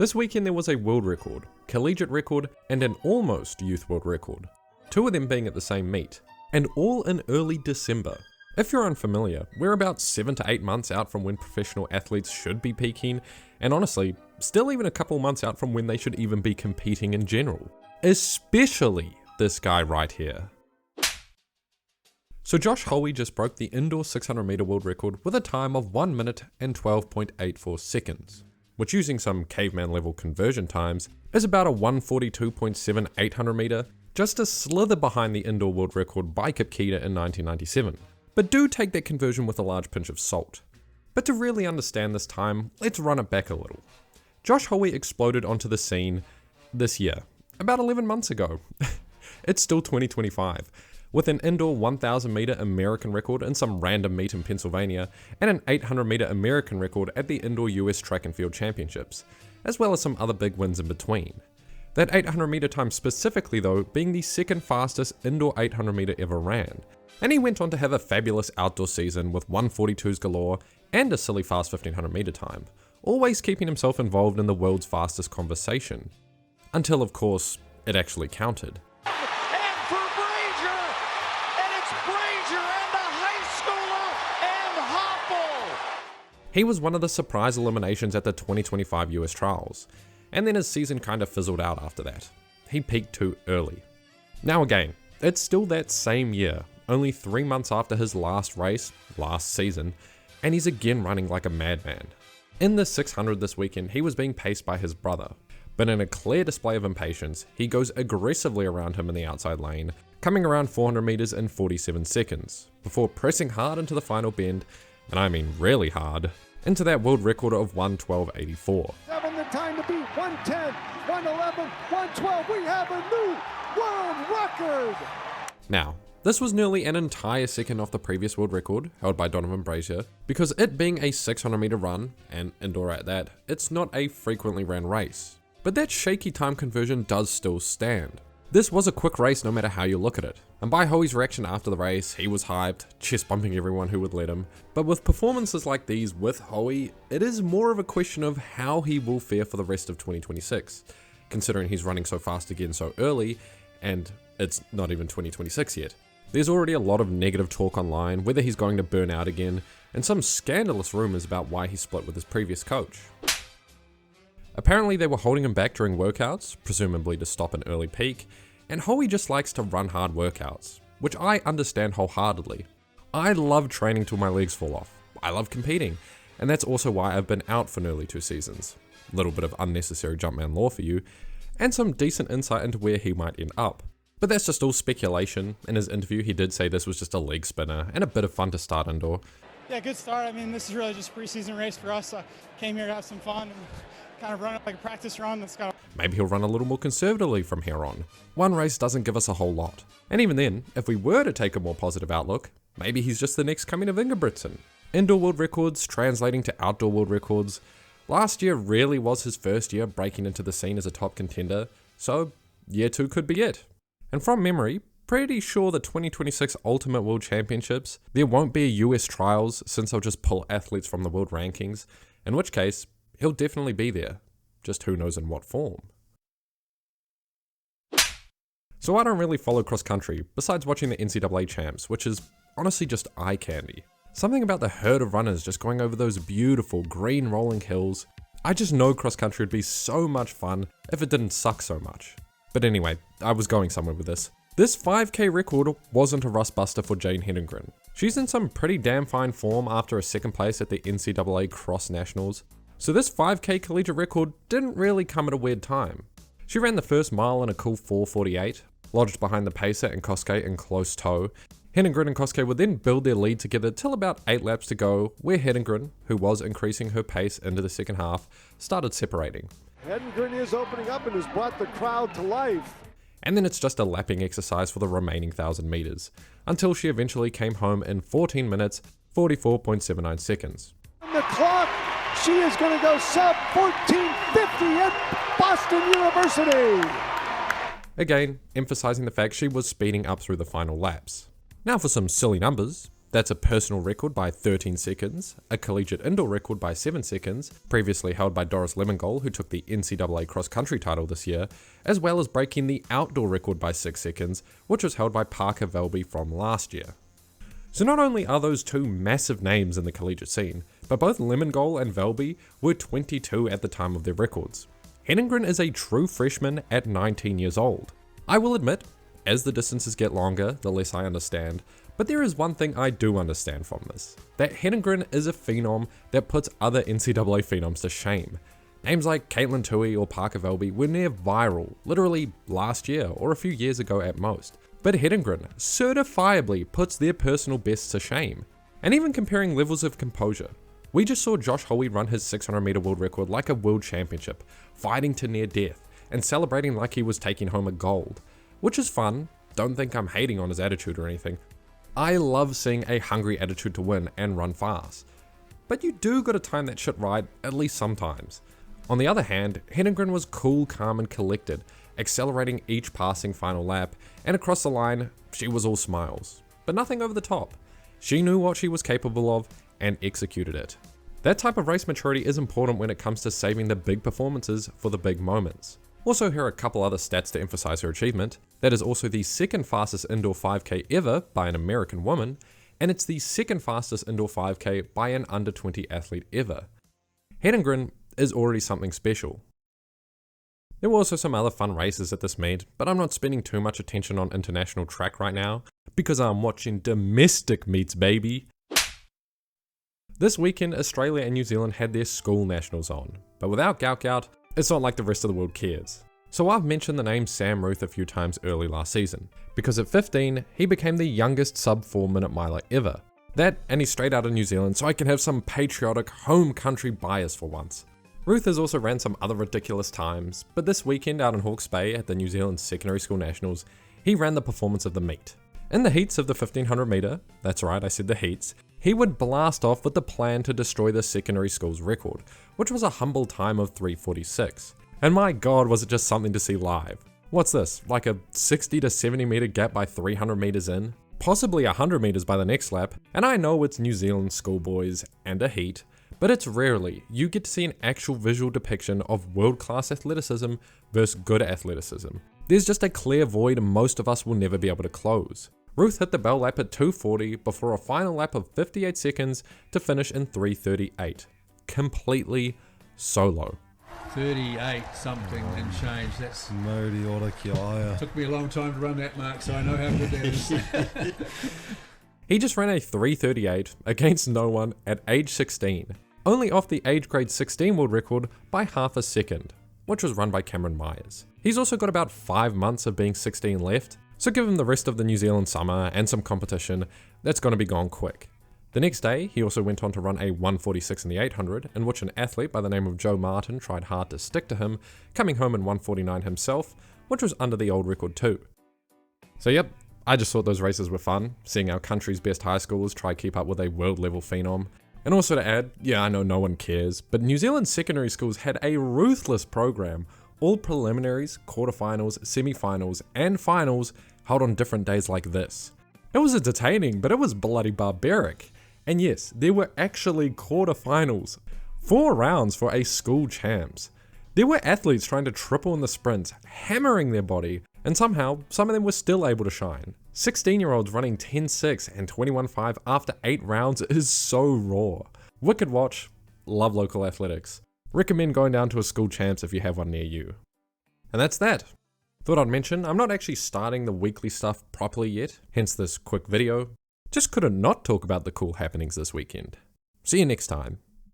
This weekend there was a world record, collegiate record, and an almost youth world record. 2 of them being at the same meet, and all in early December. If you're unfamiliar, we're about 7 to 8 months out from when professional athletes should be peaking, and honestly, still even a couple months out from when they should even be competing in general. Especially this guy right here. So Josh Hoey just broke the indoor 600 meter world record with a time of 1 minute and 12.84 seconds, which using some caveman level conversion times is about a 142.7 800 meter, just a slither behind the indoor world record by Kipketer in 1997. But do take that conversion with a large pinch of salt. But to really understand this time, let's run it back a little. Josh Hoey exploded onto the scene this year, about 11 months ago. It's still 2025. With an indoor 1000 meter American record in some random meet in Pennsylvania, and an 800 meter American record at the indoor US Track and Field Championships, as well as some other big wins in between. That 800 meter time specifically though, being the second fastest indoor 800 meter ever ran. And he went on to have a fabulous outdoor season with 142s galore and a silly fast 1500 meter time, always keeping himself involved in the world's fastest conversation. Until of course, it actually counted. He was one of the surprise eliminations at the 2025 US Trials, and then his season kinda fizzled out after that. He peaked too early. Now again, it's still that same year, only 3 months after his last race, last season, and he's again running like a madman. In the 600 this weekend, he was being paced by his brother, but in a clear display of impatience, he goes aggressively around him in the outside lane, coming around 400 meters in 47 seconds, before pressing hard into the final bend, and I mean really hard, into that world record of 1:12.84. Having the time to beat 110, 111, 112. We have a new world record! Now, this was nearly an entire second off the previous world record, held by Donovan Brazier, because it being a 600 meter run, and indoor at that, it's not a frequently ran race. But that shaky time conversion does still stand. This was a quick race no matter how you look at it, and by Hoey's reaction after the race, he was hyped, chest bumping everyone who would let him. But with performances like these with Hoey, it is more of a question of how he will fare for the rest of 2026, considering he's running so fast again so early, and it's not even 2026 yet. There's already a lot of negative talk online, whether he's going to burn out again, and some scandalous rumors about why he split with his previous coach. Apparently they were holding him back during workouts, presumably to stop an early peak, and Hoey just likes to run hard workouts, which I understand wholeheartedly. I love training till my legs fall off. I love competing, and that's also why I've been out for nearly 2 seasons. A little bit of unnecessary Jumpman lore for you, and some decent insight into where he might end up. But that's just all speculation. In his interview he did say this was just a leg spinner and a bit of fun to start indoor. Yeah, good start. I mean, this is really just a preseason race for us. I came here to have some fun and kind of run it like a practice run. Maybe he'll run a little more conservatively from here on. One race doesn't give us a whole lot. And even then, if we were to take a more positive outlook, maybe he's just the next coming of Ingebrigtsen. Indoor world records translating to outdoor world records. Last year really was his first year breaking into the scene as a top contender, so year 2 could be it. And from memory, pretty sure the 2026 Ultimate World Championships, there won't be a US Trials since they'll just pull athletes from the world rankings, in which case, he'll definitely be there, just who knows in what form. So I don't really follow cross country, besides watching the NCAA champs, which is honestly just eye candy. Something about the herd of runners just going over those beautiful green rolling hills. I just know cross country would be so much fun if it didn't suck so much. But anyway, I was going somewhere with this. This 5k record wasn't a rust buster for Jane Hedengren. She's in some pretty damn fine form after a second place at the NCAA Cross Nationals. So this 5k collegiate record didn't really come at a weird time. She ran the first mile in a cool 4:48, lodged behind the pacer and Koske in close tow. Hedengren and Koske would then build their lead together till about 8 laps to go, where Hedengren, who was increasing her pace into the second half, started separating. Hedengren is opening up and has brought the crowd to life. And then it's just a lapping exercise for the remaining 1000 meters, until she eventually came home in 14 minutes, 44.79 seconds. On the clock, she is going to go sub 14:50 at Boston University. Again, emphasizing the fact she was speeding up through the final laps. Now for some silly numbers. That's a personal record by 13 seconds, a collegiate indoor record by 7 seconds, previously held by Doris Lemengol, who took the NCAA cross-country title this year, as well as breaking the outdoor record by 6 seconds, which was held by Parker Velby from last year. So not only are those two massive names in the collegiate scene, but both Lemengol and Velby were 22 at the time of their records. Hedengren is a true freshman at 19 years old. I will admit, as the distances get longer, the less I understand, but there is one thing I do understand from this, that Hedengren is a phenom that puts other NCAA phenoms to shame. Names like Caitlin Tui or Parker Velby were near viral, literally last year or a few years ago at most, but Hedengren certifiably puts their personal bests to shame. And even comparing levels of composure, we just saw Josh Hoey run his 600 meter world record like a world championship, fighting to near death, and celebrating like he was taking home a gold. Which is fun, don't think I'm hating on his attitude or anything. I love seeing a hungry attitude to win and run fast. But you do gotta time that shit right at least sometimes. On the other hand, Hedengren was cool, calm and collected, accelerating each passing final lap, and across the line, she was all smiles. But nothing over the top. She knew what she was capable of and executed it. That type of race maturity is important when it comes to saving the big performances for the big moments. Also, here are a couple other stats to emphasize her achievement. That is also the second fastest indoor 5k ever by an American woman, and it's the second fastest indoor 5k by an under 20 athlete ever. Hedengren is already something special. There were also some other fun races at this meet, but I'm not spending too much attention on international track right now, because I'm watching domestic meets, baby. This weekend, Australia and New Zealand had their school nationals on, but without Gout, it's not like the rest of the world cares. So I've mentioned the name Sam Ruthe a few times early last season, because at 15, he became the youngest sub 4 minute miler ever. That, and he's straight out of New Zealand, so I can have some patriotic home country bias for once. Ruthe has also ran some other ridiculous times, but this weekend out in Hawke's Bay at the New Zealand Secondary School Nationals, he ran the performance of the meet. In the heats of the 1500 meter, that's right, I said the heats, he would blast off with the plan to destroy the secondary school's record, which was a humble time of 3:46. And my god, was it just something to see live. What's this, like a 60 to 70 meter gap by 300 meters in? Possibly 100 meters by the next lap, and I know it's New Zealand schoolboys and a heat, but it's rarely you get to see an actual visual depiction of world-class athleticism versus good athleticism. There's just a clear void most of us will never be able to close. Ruthe hit the bell lap at 2:40 before a final lap of 58 seconds to finish in 3:38. Completely solo. 38 something and change. That's Modi ora ki aia. took me a long time to run that, Mark, so I know how good that is. He just ran a 3:38 against no one at age 16, only off the age grade 16 world record by half a second, which was run by Cameron Myers. He's also got about 5 months of being 16 left, so give him the rest of the New Zealand summer and some competition, that's going to be gone quick. The next day, he also went on to run a 1:46 in the 800, in which an athlete by the name of Joe Martin tried hard to stick to him, coming home in 1:49 himself, which was under the old record too. So yep, I just thought those races were fun, seeing our country's best high schoolers try keep up with a world level phenom. And also to add, yeah I know no one cares, but New Zealand secondary schools had a ruthless program, all preliminaries, quarterfinals, semi-finals, and finals held on different days like this. It was entertaining, but it was bloody barbaric. And yes, there were actually quarterfinals. 4 rounds for a school champs. There were athletes trying to triple in the sprints, hammering their body, and somehow, some of them were still able to shine. 16-year-olds running 10.6 and 21.5 after 8 rounds is so raw. Wicked watch, love local athletics. Recommend going down to a school champs if you have one near you. And that's that. Thought I'd mention, I'm not actually starting the weekly stuff properly yet, hence this quick video. Just couldn't not talk about the cool happenings this weekend. See you next time.